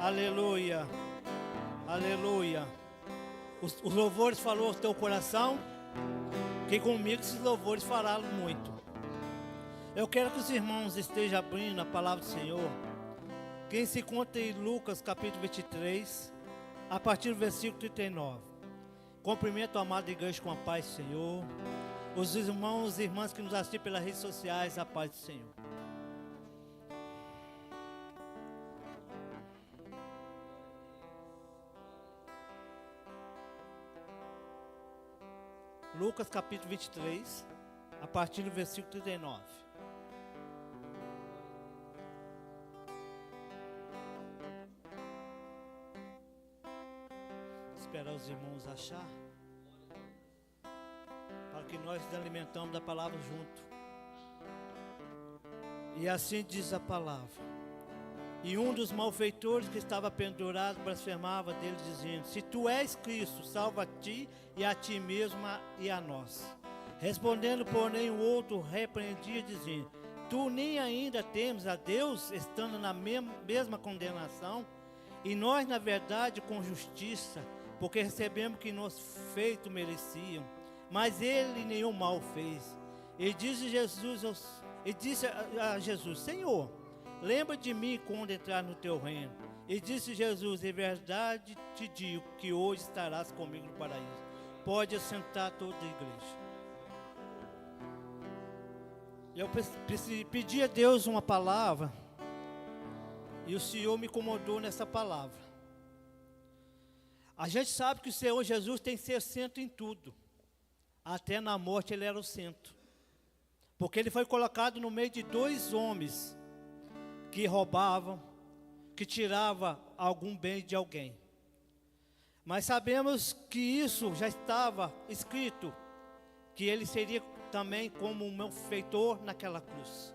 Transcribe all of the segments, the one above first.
Aleluia, aleluia. Os louvores falou ao teu coração, que comigo esses louvores falaram muito. Eu quero que os irmãos estejam abrindo a palavra do Senhor. Quem se encontra em Lucas capítulo 23, a partir do versículo 39. Cumprimento a amada igreja com a paz do Senhor. Os irmãos e irmãs que nos assistem pelas redes sociais, a paz do Senhor. Lucas capítulo 23, a partir do versículo 39. Esperar os irmãos achar, para que nós nos alimentamos da palavra junto. E assim diz a palavra. E um dos malfeitores que estava pendurado blasfemava dele, dizendo: se tu és Cristo, salva a ti e a ti mesmo e a nós. Respondendo, porém, o outro repreendia, dizendo: tu nem ainda temes a Deus, estando na mesma condenação? E nós, na verdade, com justiça, porque recebemos o que nos feito mereciam. Mas ele nenhum mal fez. E disse a Jesus: Senhor, lembra de mim quando entrar no teu reino. E disse Jesus: em verdade te digo que hoje estarás comigo no paraíso. Pode assentar toda a igreja. Eu pedi a Deus uma palavra, e o Senhor me incomodou nessa palavra. A gente sabe que o Senhor Jesus tem que ser centro em tudo. Até na morte ele era o centro. Porque ele foi colocado no meio de dois homens que roubavam, que tiravam algum bem de alguém. Mas sabemos que isso já estava escrito, que ele seria também como um malfeitor naquela cruz.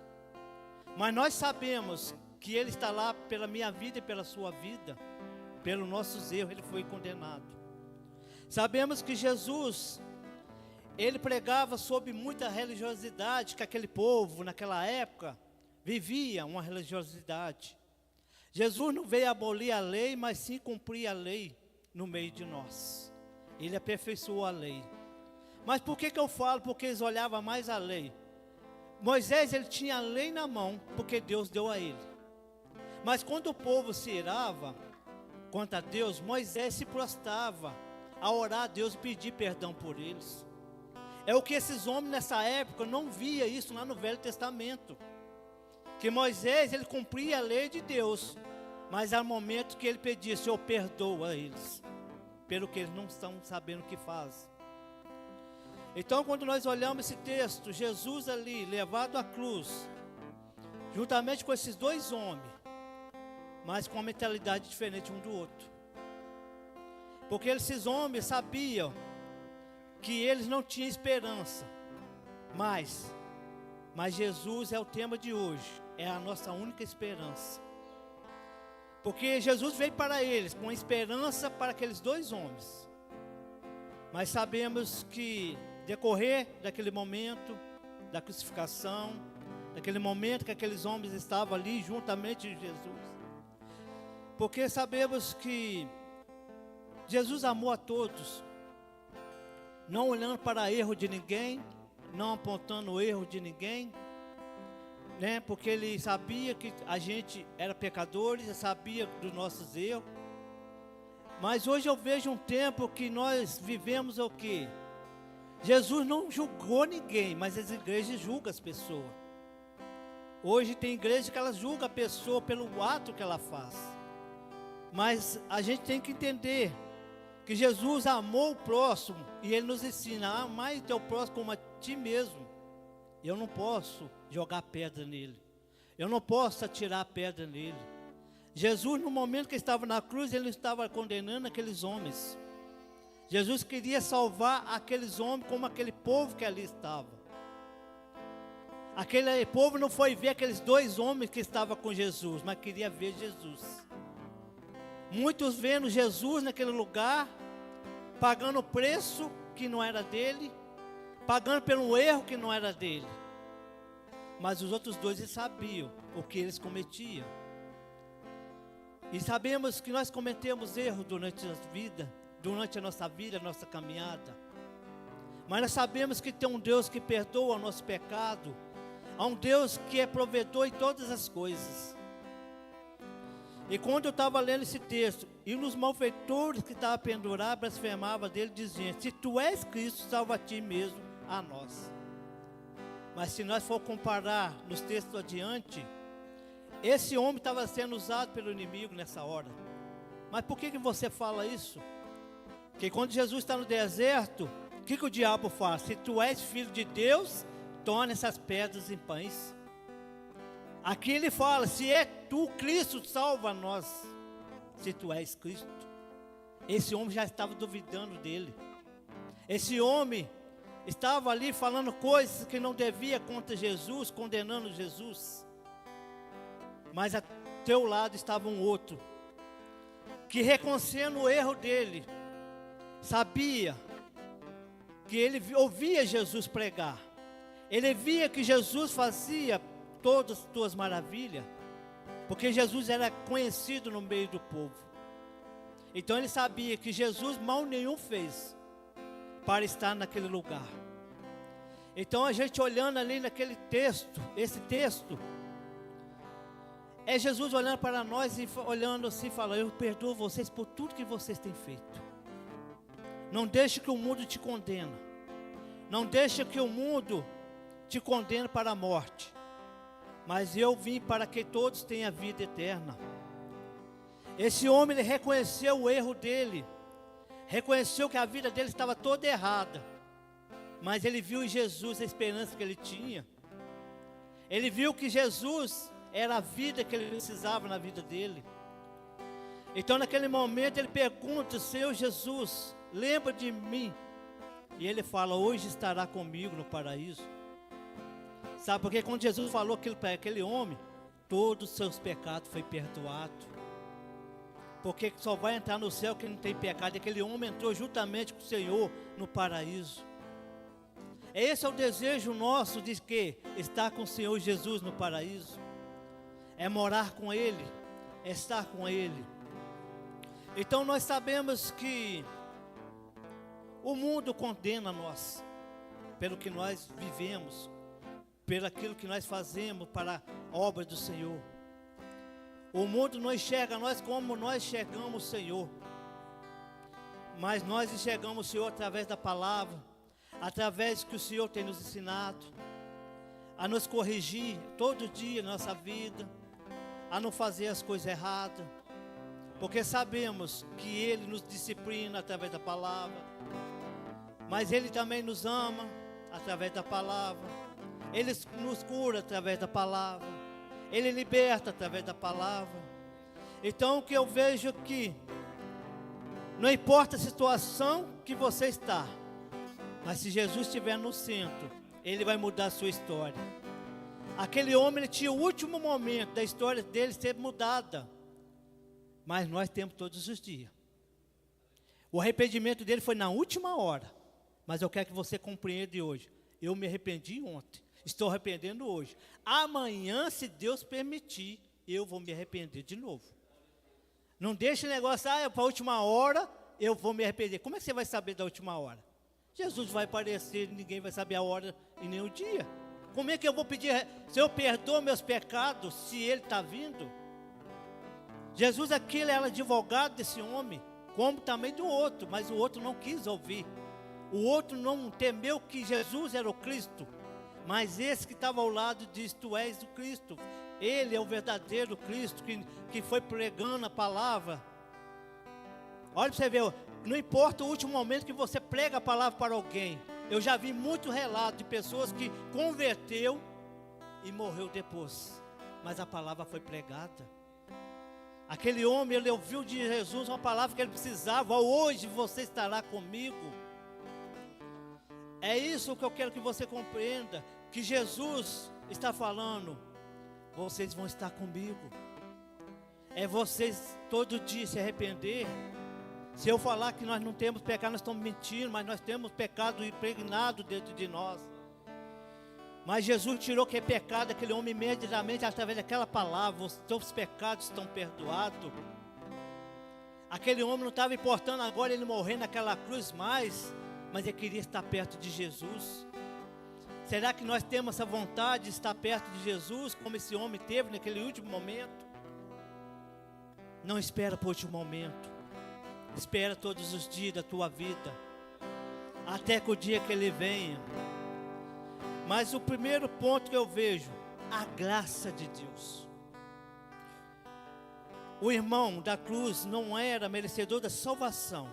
Mas nós sabemos que ele está lá pela minha vida e pela sua vida, pelos nossos erros ele foi condenado. Sabemos que Jesus, ele pregava sobre muita religiosidade, que aquele povo naquela época vivia uma religiosidade. Jesus não veio abolir a lei, mas sim cumprir a lei no meio de nós. Ele aperfeiçoou a lei. Mas por que eu falo? Porque eles olhavam mais a lei. Moisés, ele tinha a lei na mão, porque Deus deu a ele. Mas quando o povo se irava contra Deus, Moisés se prostrava a orar a Deus e pedir perdão por eles. É o que esses homens nessa época não via isso lá no Velho Testamento. Que Moisés, ele cumpria a lei de Deus, mas há momento que ele pedia: Senhor, perdoa eles, pelo que eles não estão sabendo o que fazem. Então, quando nós olhamos esse texto, Jesus ali, levado à cruz, juntamente com esses dois homens, mas com uma mentalidade diferente um do outro. Porque esses homens sabiam que eles não tinham esperança, mas Jesus é o tema de hoje, é a nossa única esperança. Porque Jesus veio para eles com esperança para aqueles dois homens. Mas sabemos que decorrer daquele momento da crucificação, daquele momento que aqueles homens estavam ali juntamente de Jesus, porque sabemos que Jesus amou a todos, não olhando para erro de ninguém, não apontando o erro de ninguém, né? Porque ele sabia que a gente era pecadores, sabia dos nossos erros. Mas hoje eu vejo um tempo que nós vivemos o quê? Jesus não julgou ninguém, mas as igrejas julgam as pessoas. Hoje tem igreja que elas julgam a pessoa pelo ato que ela faz. Mas a gente tem que entender que Jesus amou o próximo, e ele nos ensina a amar o teu próximo como a ti mesmo. Eu não posso jogar pedra nele, eu não posso atirar pedra nele. Jesus, no momento que estava na cruz, ele estava condenando aqueles homens. Jesus queria salvar aqueles homens como aquele povo que ali estava. Aquele povo não foi ver aqueles dois homens que estavam com Jesus, mas queria ver Jesus. Muitos vendo Jesus naquele lugar, pagando o preço que não era dele, pagando pelo erro que não era dele. Mas os outros dois, eles sabiam o que eles cometiam. E sabemos que nós cometemos erros durante a nossa vida, a nossa caminhada. Mas nós sabemos que tem um Deus que perdoa o nosso pecado. Há um Deus que é provedor em todas as coisas. E quando eu estava lendo esse texto, e nos malfeitores que estavam pendurados, blasfemava dele, dizendo: se tu és Cristo, salva a ti mesmo, a nós. Mas se nós for comparar nos textos adiante, esse homem estava sendo usado pelo inimigo nessa hora. Mas por que você fala isso? Porque quando Jesus está no deserto, o que o diabo faz? Se tu és filho de Deus, torna essas pedras em pães. Aqui ele fala: se é tu Cristo, salva nós. Se tu és Cristo. Esse homem já estava duvidando dele. Esse homem estava ali falando coisas que não devia contra Jesus, condenando Jesus. Mas a teu lado estava um outro, que reconhecendo o erro dele, sabia que ele ouvia Jesus pregar. Ele via que Jesus fazia todas as tuas maravilhas, porque Jesus era conhecido no meio do povo. Então ele sabia que Jesus mal nenhum fez para estar naquele lugar. Então a gente olhando ali naquele texto, esse texto, é Jesus olhando para nós e olhando assim, falando: eu perdoo vocês por tudo que vocês têm feito. Não deixe que o mundo te condene. Não deixe que o mundo te condene para a morte. Mas eu vim para que todos tenham vida eterna. Esse homem, ele reconheceu o erro dele. Reconheceu que a vida dele estava toda errada. Mas ele viu em Jesus a esperança que ele tinha. Ele viu que Jesus era a vida que ele precisava na vida dele. Então naquele momento ele pergunta: Senhor Jesus, lembra de mim. E ele fala: hoje estará comigo no paraíso. Sabe, porque quando Jesus falou aquilo para aquele homem, todos os seus pecados foi perdoado. Porque só vai entrar no céu quem não tem pecado. E aquele homem entrou juntamente com o Senhor no paraíso. Esse é o desejo nosso, de que estar com o Senhor Jesus no paraíso. É morar com Ele, é estar com Ele. Então nós sabemos que o mundo condena nós, pelo que nós vivemos, pelo aquilo que nós fazemos para a obra do Senhor. O mundo não enxerga nós como nós enxergamos o Senhor. Mas nós enxergamos o Senhor através da palavra, através que o Senhor tem nos ensinado, a nos corrigir todo dia na nossa vida, a não fazer as coisas erradas, porque sabemos que Ele nos disciplina através da palavra, mas Ele também nos ama através da palavra, Ele nos cura através da palavra, Ele liberta através da palavra. Então o que eu vejo aqui, não importa a situação que você está, mas se Jesus estiver no centro, Ele vai mudar a sua história. Aquele homem, ele tinha o último momento da história dele ser mudada, mas nós temos todos os dias. O arrependimento dele foi na última hora, mas eu quero que você compreenda hoje: eu me arrependi ontem, estou arrependendo hoje. Amanhã, se Deus permitir, eu vou me arrepender de novo. Não deixe o negócio: para a última hora eu vou me arrepender. Como é que você vai saber da última hora? Jesus vai aparecer, ninguém vai saber a hora e nem o dia. Como é que eu vou pedir: Senhor, perdoa meus pecados, se Ele está vindo? Jesus aqui, ele era advogado desse homem, como também do outro, mas o outro não quis ouvir. O outro não temeu que Jesus era o Cristo, mas esse que estava ao lado diz: tu és o Cristo. Ele é o verdadeiro Cristo que foi pregando a palavra. Olha para você ver, não importa o último momento que você prega a palavra para alguém. Eu já vi muito relato de pessoas que converteu e morreu depois, mas a palavra foi pregada. Aquele homem, ele ouviu de Jesus uma palavra que ele precisava: hoje você estará comigo. É isso que eu quero que você compreenda, que Jesus está falando: vocês vão estar comigo. É vocês todo dia se arrepender. Se eu falar que nós não temos pecado, nós estamos mentindo, mas nós temos pecado impregnado dentro de nós. Mas Jesus tirou aquele pecado daquele homem imediatamente através daquela palavra: os teus pecados estão perdoados. Aquele homem não estava importando agora ele morrer naquela cruz mais, mas ele queria estar perto de Jesus. Será que nós temos essa vontade de estar perto de Jesus, como esse homem teve naquele último momento? Não espera por último momento. Espera todos os dias da tua vida, até que o dia que ele venha. Mas o primeiro ponto que eu vejo, a graça de Deus. O irmão da cruz não era merecedor da salvação,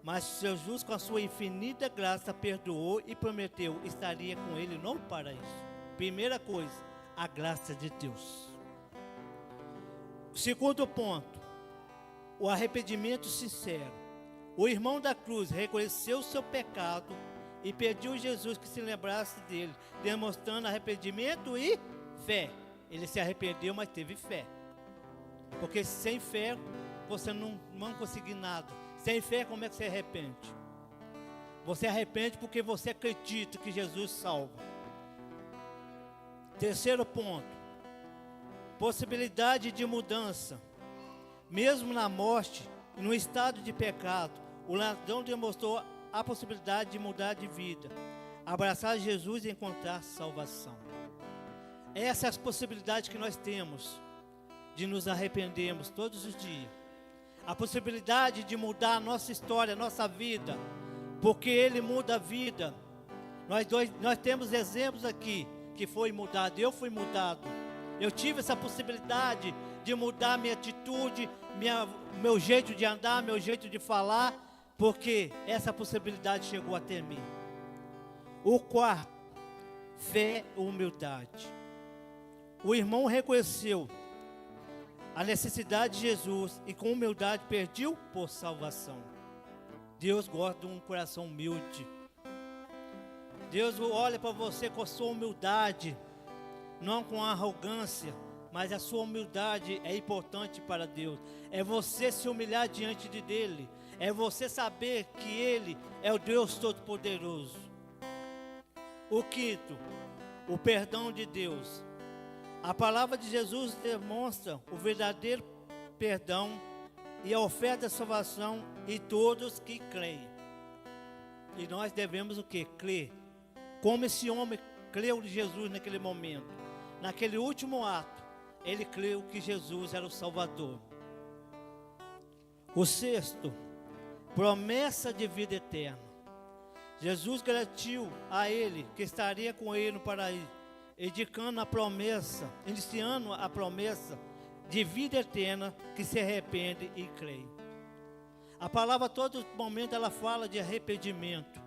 mas Jesus, com a sua infinita graça, perdoou e prometeu estaria com ele no paraíso. Primeira coisa, a graça de Deus. Segundo ponto, o arrependimento sincero. O irmão da cruz reconheceu o seu pecado e pediu a Jesus que se lembrasse dele, demonstrando arrependimento e fé. Ele se arrependeu, mas teve fé. Porque sem fé você não conseguir nada. Sem fé, como é que você arrepende? Você arrepende porque você acredita que Jesus salva. Terceiro ponto, possibilidade de mudança. Mesmo na morte, no estado de pecado, o ladrão demonstrou a possibilidade de mudar de vida, abraçar Jesus e encontrar salvação. Essa é a possibilidade que nós temos de nos arrependermos todos os dias. A possibilidade de mudar a nossa história, a nossa vida, porque Ele muda a vida. Nós temos exemplos aqui que foi mudado. Eu fui mudado. Eu tive essa possibilidade de mudar minha atitude, meu jeito de andar, meu jeito de falar, porque essa possibilidade chegou até mim. O quarto, fé e humildade. O irmão reconheceu a necessidade de Jesus e com humildade pediu por salvação. Deus gosta de um coração humilde. Deus olha para você com a sua humildade, não com arrogância, mas a sua humildade é importante para Deus. É você se humilhar diante dele, é você saber que Ele é o Deus Todo-Poderoso. O quinto, o perdão de Deus. A palavra de Jesus demonstra o verdadeiro perdão e a oferta da salvação em todos que creem. E nós devemos o quê? Crer. Como esse homem creu em Jesus naquele momento. Naquele último ato, ele creu que Jesus era o Salvador. O sexto, promessa de vida eterna. Jesus garantiu a ele que estaria com ele no paraíso, iniciando a promessa de vida eterna que se arrepende e crê. A palavra a todo momento ela fala de arrependimento.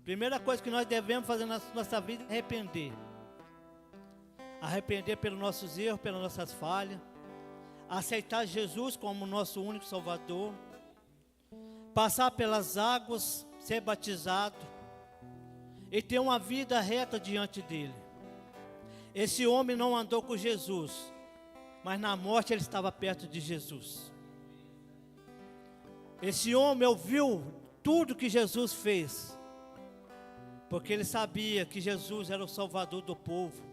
Primeira coisa que nós devemos fazer na nossa vida é arrepender. Arrepender pelos nossos erros, pelas nossas falhas. Aceitar Jesus como nosso único Salvador. Passar pelas águas, ser batizado e ter uma vida reta diante dele. Esse homem não andou com Jesus, mas na morte ele estava perto de Jesus. Esse homem ouviu tudo que Jesus fez, porque ele sabia que Jesus era o Salvador do povo.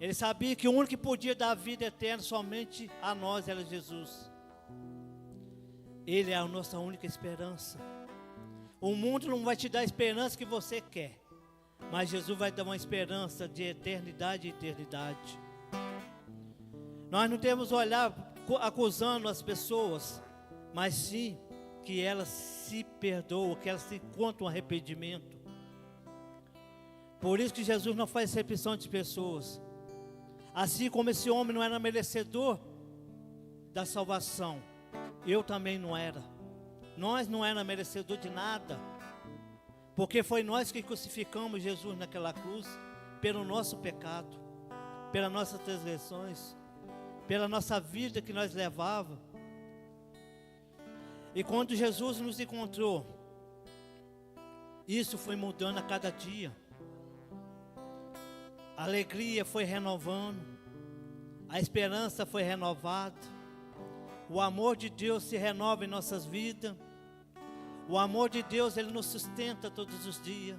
Ele sabia que o único que podia dar vida eterna somente a nós era Jesus. Ele é a nossa única esperança. O mundo não vai te dar a esperança que você quer, mas Jesus vai dar uma esperança de eternidade e eternidade. Nós não temos olhar acusando as pessoas, mas sim que elas se perdoam, que elas se encontram arrependimento. Por isso que Jesus não faz recepção de pessoas. Assim como esse homem não era merecedor da salvação, eu também não era. Nós não éramos merecedor de nada, porque foi nós que crucificamos Jesus naquela cruz, pelo nosso pecado, pelas nossas transgressões, pela nossa vida que nós levava. E quando Jesus nos encontrou, isso foi mudando a cada dia. A alegria foi renovando, a esperança foi renovada, o amor de Deus se renova em nossas vidas, o amor de Deus Ele nos sustenta todos os dias,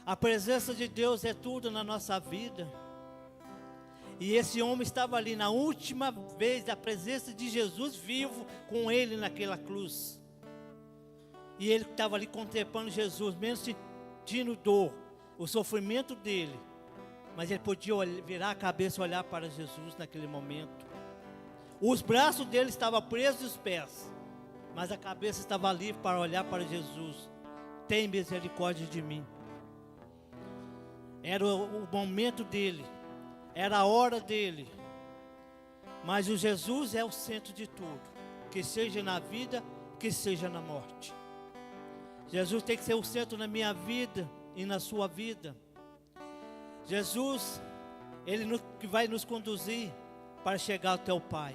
a presença de Deus é tudo na nossa vida, E esse homem estava ali na última vez da presença de Jesus vivo com ele naquela cruz. E ele estava ali contemplando Jesus, mesmo sentindo dor, o sofrimento dele. Mas ele podia virar a cabeça e olhar para Jesus naquele momento. Os braços dele estavam presos e os pés, mas a cabeça estava livre para olhar para Jesus. Tem misericórdia de mim. Era o momento dele, era a hora dele. Mas o Jesus é o centro de tudo, que seja na vida, que seja na morte. Jesus tem que ser o centro na minha vida e na sua vida. Jesus, Ele que vai nos conduzir para chegar até o Pai.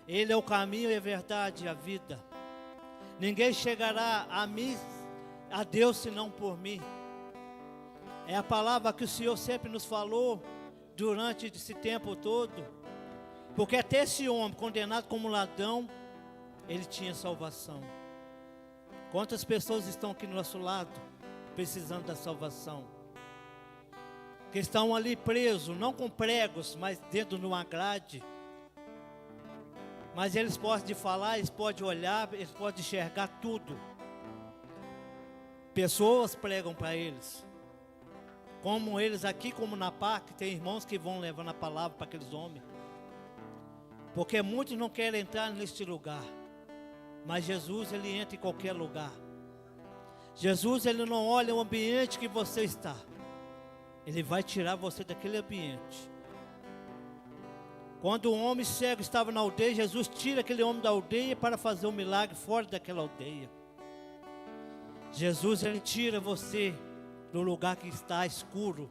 Ele é o caminho e a verdade e a vida. Ninguém chegará a mim, a Deus, senão por mim. É a palavra que o Senhor sempre nos falou durante esse tempo todo. Porque até esse homem, condenado como ladrão, ele tinha salvação. Quantas pessoas estão aqui do nosso lado, precisando da salvação? Que estão ali presos, não com pregos, mas dentro de uma grade. Mas eles podem falar, eles podem olhar, eles podem enxergar tudo. Pessoas pregam para eles. Como eles aqui, como na PAC, tem irmãos que vão levando a palavra para aqueles homens. Porque muitos não querem entrar neste lugar. Mas Jesus, Ele entra em qualquer lugar. Jesus, Ele não olha o ambiente que você está. Ele vai tirar você daquele ambiente. Quando o homem cego estava na aldeia, Jesus tira aquele homem da aldeia para fazer um milagre fora daquela aldeia. Jesus, Ele tira você do lugar que está escuro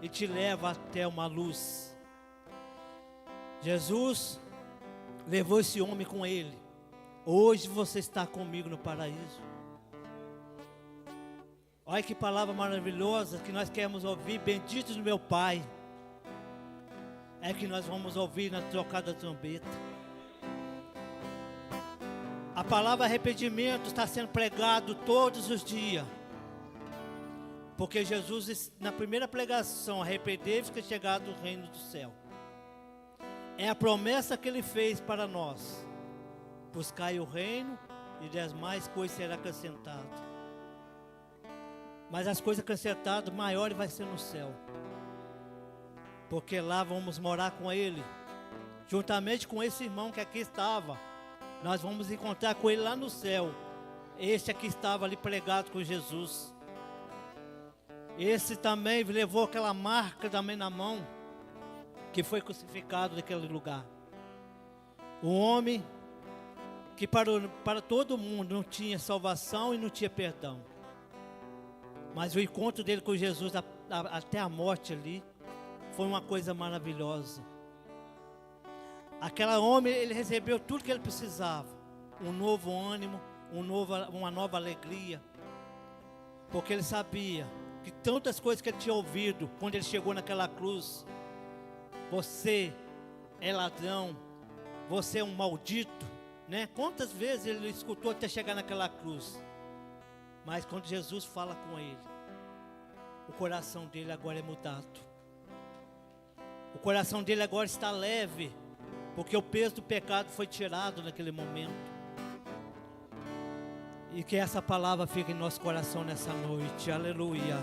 e te leva até uma luz. Jesus levou esse homem com Ele. Hoje você está comigo no paraíso. Olha que palavra maravilhosa que nós queremos ouvir. Bendito do meu Pai. É que nós vamos ouvir na trocada da trombeta. A palavra arrependimento está sendo pregado todos os dias. Porque Jesus, na primeira pregação, arrependei-vos que é chegado o reino do céu. É a promessa que Ele fez para nós. Buscai o reino e das mais coisas será acrescentado. Mas as coisas acrescentadas, maiores vai ser no céu. Porque lá vamos morar com Ele. Juntamente com esse irmão que aqui estava. Nós vamos encontrar com Ele lá no céu. Este aqui estava ali pregado com Jesus. Esse também levou aquela marca também na mão. Que foi crucificado naquele lugar. O homem que para todo mundo não tinha salvação e não tinha perdão. Mas o encontro dele com Jesus até a morte ali foi uma coisa maravilhosa. Aquele homem, ele recebeu tudo que ele precisava. Um novo ânimo, uma nova alegria. Porque ele sabia que tantas coisas que ele tinha ouvido quando ele chegou naquela cruz. Você é ladrão, você é um maldito. Né? Quantas vezes ele escutou até chegar naquela cruz. Mas quando Jesus fala com ele, o coração dele agora é mudado. O coração dele agora está leve, porque o peso do pecado foi tirado naquele momento. E que essa palavra fique em nosso coração nessa noite. Aleluia.